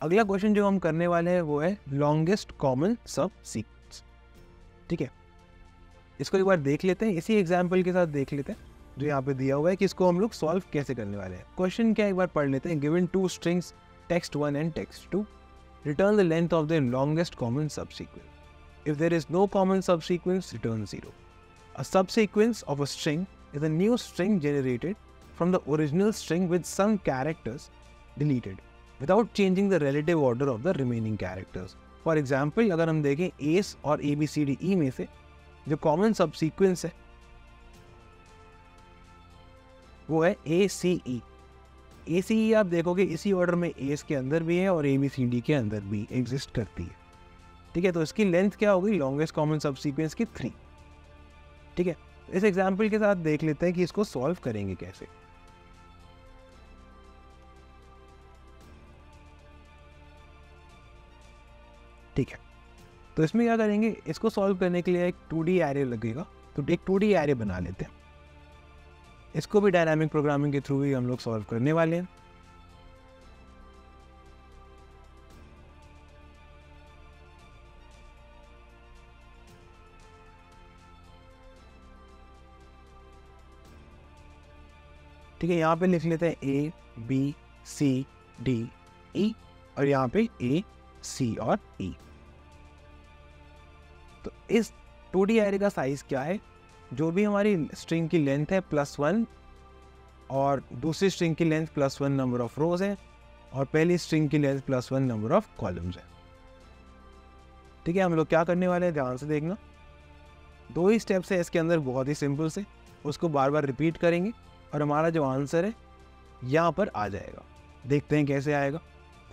अगला क्वेश्चन जो हम करने वाले हैं वो है लॉन्गेस्ट कॉमन सब सीक्वेंस। ठीक है, इसको एक बार देख लेते हैं, इसी एग्जाम्पल के साथ देख लेते हैं जो यहाँ पे दिया हुआ है कि इसको हम लोग सॉल्व कैसे करने वाले हैं। क्वेश्चन क्या एक बार पढ़ लेते हैं। Given two strings text1 and text2, return the length of the longest common subsequence. If there is no common subsequence, return 0. A subsequence of a string is a new string generated from the original string with some characters deleted without changing the relative order of the remaining characters. For example, अगर हम देखें ace और ABCDE में से जो common subsequence है वो है ACE। ACE आप देखोगे इसी ऑर्डर में एस के अंदर भी है और ABCD के अंदर भी एग्जिस्ट करती है। ठीक है, तो इसकी लेंथ क्या होगी लॉन्गेस्ट कॉमन सबसीक्वेंस की 3। ठीक है, इस एग्जांपल के साथ देख लेते हैं कि इसको सॉल्व करेंगे कैसे। ठीक है, तो इसमें क्या करेंगे, इसको सॉल्व करने के लिए एक 2D एरे लगेगा, तो एक 2D एरे बना लेते हैं। इसको भी डायनामिक प्रोग्रामिंग के थ्रू ही हम लोग सॉल्व करने वाले हैं। ठीक है, यहाँ पे लिख लेते हैं ABCDE और यहाँ पे AC और E। तो इस 2D एरे का साइज क्या है, जो भी हमारी स्ट्रिंग की लेंथ है +1 और दूसरी स्ट्रिंग की लेंथ +1 नंबर ऑफ रोज है और पहली स्ट्रिंग की लेंथ +1 नंबर ऑफ कॉलम्स है। ठीक है, हम लोग क्या करने वाले हैं ध्यान से देखना। 2 ही स्टेप्स है इसके अंदर, बहुत ही सिंपल से, उसको बार बार रिपीट करेंगे और हमारा जो आंसर है यहाँ पर आ जाएगा। देखते हैं कैसे आएगा।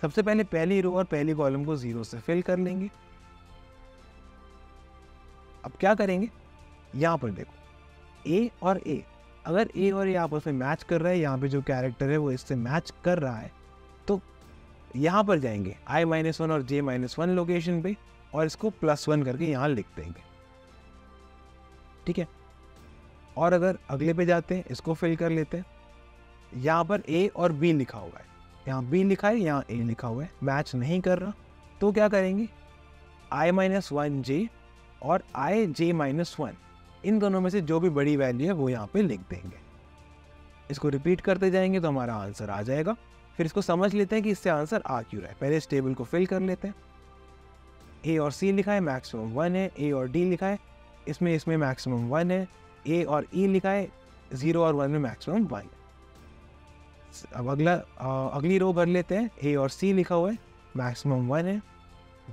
सबसे पहले पहली रो और पहली कॉलम को 0 से फिल कर लेंगे। अब क्या करेंगे, यहाँ पर देखो A और A, अगर A और A आपस में मैच कर रहा है, यहाँ पे जो कैरेक्टर है वो इससे मैच कर रहा है, तो यहाँ पर जाएंगे I-1 और J-1 लोकेशन पे और इसको +1 करके यहाँ लिख देंगे। ठीक है, और अगर अगले पे जाते हैं, इसको फिल कर लेते हैं। यहाँ पर A और B लिखा हुआ है, यहाँ B लिखा है, यहाँ A लिखा हुआ है, मैच नहीं कर रहा, तो क्या करेंगे I-1J और I-J-1, इन दोनों में से जो भी बड़ी वैल्यू है वो यहाँ पे लिख देंगे। इसको रिपीट करते जाएंगे तो हमारा आंसर आ जाएगा। फिर इसको समझ लेते हैं कि इससे आंसर आ क्यों रहा है। पहले इस टेबल को फिल कर लेते हैं। A और C लिखा है, मैक्सिमम 1 है। A और D लिखा है, इसमें मैक्सिमम 1 है। A और E लिखा है, 0 और 1 में मैक्सिमम 1 है। अब अगली रो भर लेते हैं। A और C लिखा हुआ है, मैक्सिमम 1 है।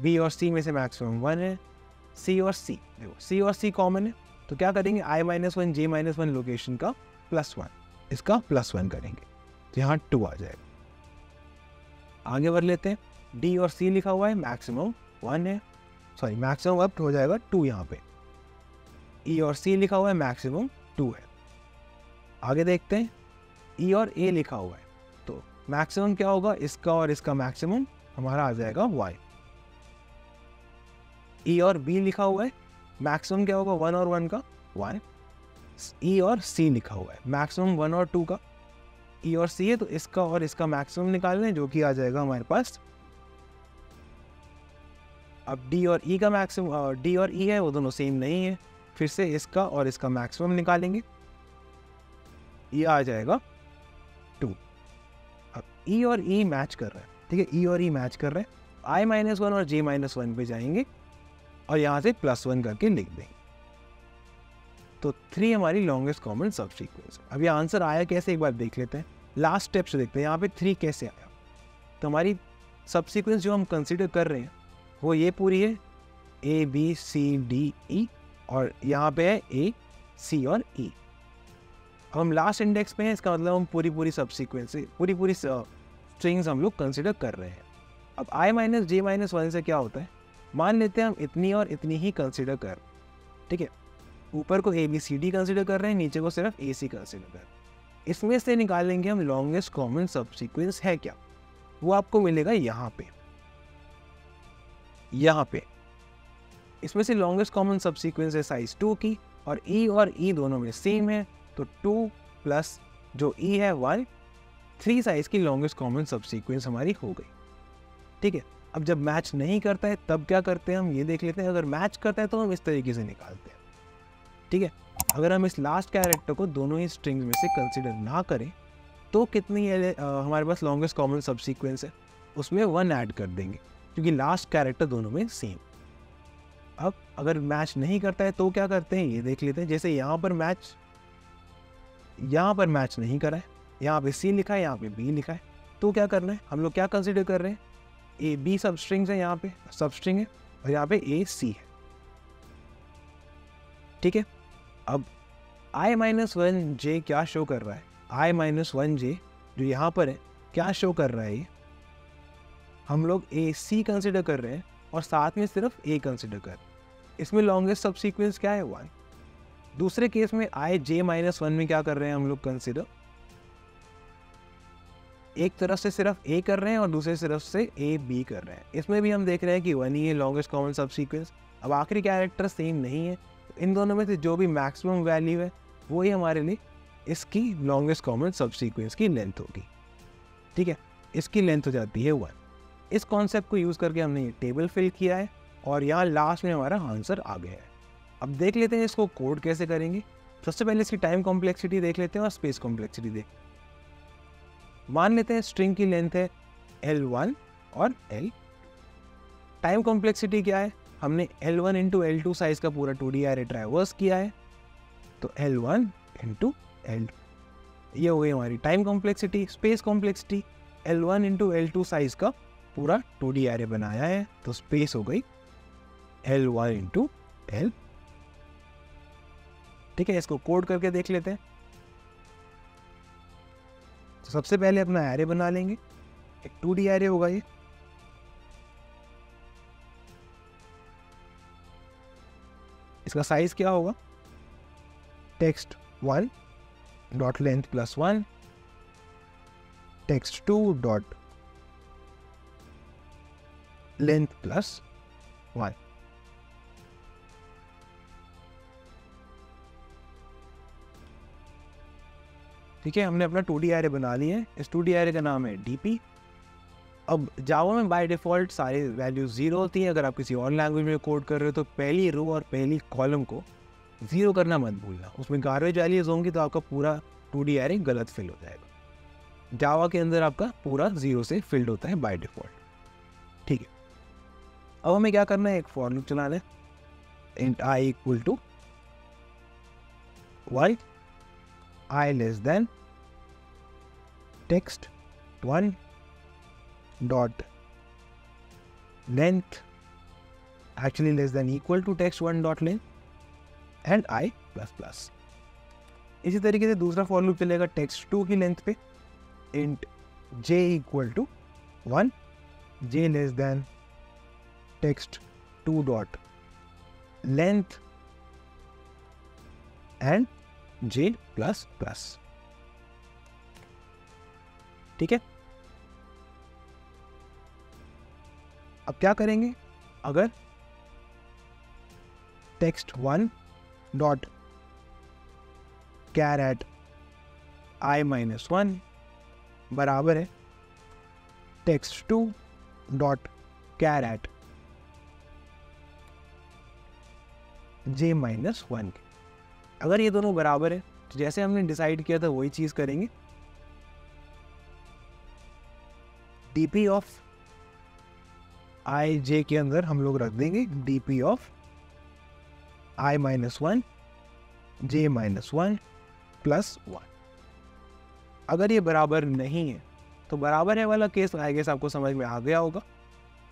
B और C में से मैक्सिमम 1 है। C और C, देखो C और C कॉमन है, तो क्या करेंगे I-1 J-1 लोकेशन का +1, इसका +1 करेंगे तो यहाँ 2 आ जाएगा। आगे बढ़ लेते हैं। D और C लिखा हुआ है, मैक्सिमम 1 है, सॉरी मैक्सिमम अप हो जाएगा 2 यहाँ पे। E और C लिखा हुआ है, मैक्सिमम 2 है। आगे देखते हैं, E और A लिखा हुआ है, तो मैक्सिमम क्या होगा, इसका और इसका मैक्सिमम हमारा आ जाएगा Y। E और B लिखा हुआ है, मैक्सिमम क्या होगा 1 और 1 का 1। E और C लिखा हुआ है, मैक्सिमम 1 और 2 का। E और C है तो इसका और इसका मैक्सिमम निकाल लें, जो कि आ जाएगा हमारे पास। अब D और E का मैक्सिमम, D और E है वो दोनों सेम नहीं है, फिर से इसका और इसका मैक्सिमम निकालेंगे, ये आ जाएगा 2। अब E और E मैच कर रहा है, ठीक है, E और E मैच कर रहे हैं। I-1 और J-1 पे जाएंगे और यहाँ से +1 करके लिख देंगे, तो 3 हमारी लॉन्गेस्ट कॉमन सबसीक्वेंस है। अब ये आंसर आया कैसे एक बार देख लेते हैं। लास्ट स्टेप से देखते हैं यहाँ पे 3 कैसे आया। तो हमारी सबसीक्वेंस जो हम कंसिडर कर रहे हैं वो ये पूरी है, A-B-C-D-E, और यहाँ पे है A-C और E। अब हम लास्ट इंडेक्स पे हैं, इसका मतलब हम पूरी सबसीक्वेंस पूरी स्ट्रिंग्स हम लोग कंसिडर कर रहे हैं। अब I-J-1 से क्या होता है, मान लेते हैं हम इतनी और इतनी ही कंसिडर कर, ठीक है, ऊपर को ABCD कंसिडर कर रहे हैं, नीचे को सिर्फ AC कंसिडर कर रहे हैं। इसमें से निकालेंगे हम लॉन्गेस्ट कॉमन सबसीक्वेंस है क्या, वो आपको मिलेगा यहाँ पे। इसमें से लॉन्गेस्ट कॉमन सबसीक्वेंस है साइज 2 की, और E और E दोनों में सेम है, तो 2 प्लस जो E है 1, 3 साइज की लॉन्गेस्ट कॉमन सबसीक्वेंस हमारी हो गई। ठीक है, अब जब मैच नहीं करता है तब क्या करते हैं हम ये देख लेते हैं। अगर मैच करता है तो हम इस तरीके से निकालते हैं, ठीक है। अगर हम इस लास्ट कैरेक्टर को दोनों ही स्ट्रिंग्स में से कंसिडर ना करें तो कितनी हमारे पास लॉन्गेस्ट कॉमन सबसीक्वेंस है, उसमें 1 ऐड कर देंगे क्योंकि लास्ट कैरेक्टर दोनों में सेम। अब अगर मैच नहीं करता है तो क्या करते हैं ये देख लेते हैं। जैसे यहाँ पर मैच नहीं करा है, यहाँ पे C लिखा है, यहाँ पे B लिखा है, तो क्या करना है, हम लोग क्या कंसिडर कर रहे हैं, A B सब स्ट्रिंग्स है, यहाँ पे सब स्ट्रिंग है और यहाँ पे A C है, ठीक है। अब I-1j क्या शो कर रहा है, I-1j जो यहाँ पर है क्या शो कर रहा है, ये हम लोग AC कंसिडर कर रहे हैं और साथ में सिर्फ A कंसिडर कर रहे हैं। इसमें लॉन्गेस्ट सब सीक्वेंस क्या है, 1। दूसरे केस में I-1 में क्या कर रहे हैं हम लोग कंसिडर, एक तरफ से सिर्फ A कर रहे हैं और दूसरी तरफ से A B कर रहे हैं। इसमें भी हम देख रहे हैं कि 1 ही है लॉन्गेस्ट कॉमन सब सीक्वेंस। अब आखिरी कैरेक्टर सेम नहीं है, तो इन दोनों में से जो भी मैक्सिमम वैल्यू है वो ही हमारे लिए इसकी लॉन्गेस्ट कॉमन सब सीक्वेंस की लेंथ होगी, ठीक है। इसकी लेंथ हो जाती है 1। इस कॉन्सेप्ट को यूज़ करके हमने ये टेबल फिल किया है और यहाँ लास्ट में हमारा आंसर आ गया है। अब देख लेते हैं इसको कोड कैसे करेंगे। सबसे पहले इसकी टाइम कॉम्प्लेक्सिटी देख लेते हैं और स्पेस कॉम्प्लेक्सिटी देख। मान लेते हैं स्ट्रिंग की लेंथ है L1 और L। टाइम कॉम्प्लेक्सिटी क्या है, हमने L1 इंटू L2 साइज का पूरा 2D एरे ट्रैवर्स किया है, तो L1 इंटू L2 ये हो गई हमारी time complexity. Space complexity L1 into L2 size का पूरा 2D एरे बनाया है, तो स्पेस हो गई L1 इंटू L, ठीक है। इसको कोड करके देख लेते हैं। तो सबसे पहले अपना एरे बना लेंगे, एक 2D एरे होगा ये। इसका साइज क्या होगा, text 1 dot length plus 1, text 2 dot length plus 1। ठीक है, हमने अपना 2D एरे बना लिया है। इस 2D एरे का नाम है DP। अब जावा में बाय डिफ़ॉल्ट सारी वैल्यू 0 होती है। अगर आप किसी और लैंग्वेज में कोड कर रहे हो तो पहली रो और पहली कॉलम को 0 करना मत भूलना। उसमें गार्बेज वैल्यूज होंगी तो आपका पूरा 2D एरे गलत फिल हो जाएगा। जावा के अंदर आपका पूरा 0 से फिल्ड होता है बाय डिफ़ॉल्ट, ठीक है। अब हमें क्या करना है, एक फॉर लूप चलाना है। Int I equal to y, I less than text 1 dot length actually less than equal to text 1 dot length and I plus plus. इसी तरीके से दूसरा फॉर लूप चलेगा टेक्स्ट 2 की लेंथ पे। Int j equal to 1, j less than text 2 dot length and j plus plus, ठीक है। अब क्या करेंगे, अगर टेक्स्ट 1 डॉट कैर एट I-1 बराबर है टेक्स्ट 2 डॉट कैर एट j-1 के। अगर ये दोनों बराबर है तो जैसे हमने डिसाइड किया था वही चीज करेंगे। dp ऑफ I j के अंदर हम लोग रख देंगे dp of I-1 j-1 plus 1। अगर ये बराबर नहीं है तो बराबर है वाला केस आई गेस आपको समझ में आ गया होगा।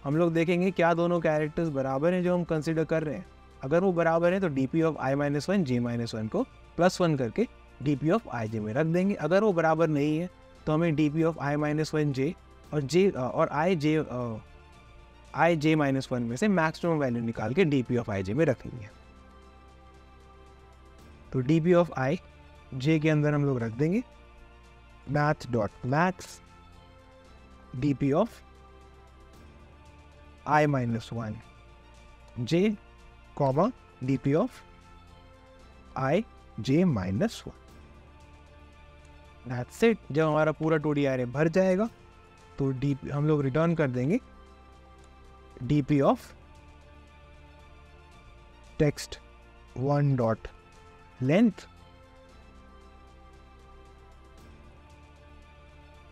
हम लोग देखेंगे क्या दोनों कैरेक्टर्स बराबर हैं जो हम कंसिडर कर रहे हैं। अगर वो बराबर है तो dp ऑफ I-1 j-1 को प्लस 1 करके dp ऑफ I j में रख देंगे। अगर वो बराबर नहीं है तो हमें dp ऑफ I-1 j और I j-1 में से मैक्सिमम वैल्यू निकाल के dp ऑफ I j में रखनी है। तो dp ऑफ I j के अंदर हम लोग रख देंगे math dot max dp of I-1 j comma dp of I j-1। That's it. जब हमारा पूरा 2D एरे भर जाएगा तो हम लोग रिटर्न कर देंगे DP of text 1 dot length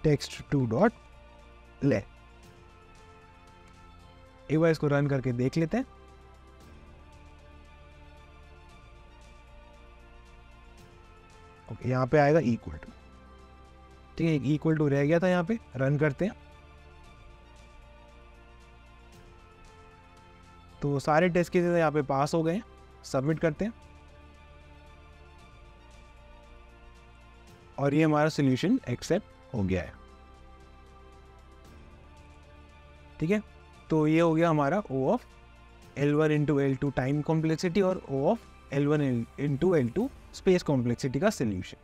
text 2 dot length. एक बार इसको रन करके देख लेते हैं। ओके, यहाँ पे आएगा इक्वल टू, ठीक है, इक्वल टू रह गया था यहाँ पे। रन करते हैं तो सारे टेस्ट केसेस यहाँ पे पास हो गए हैं। सबमिट करते हैं और ये हमारा सोल्यूशन एक्सेप्ट हो गया है, ठीक है। तो ये हो गया हमारा O of L1 into L2 time complexity और O of L1 into L2 space complexity का सोल्यूशन।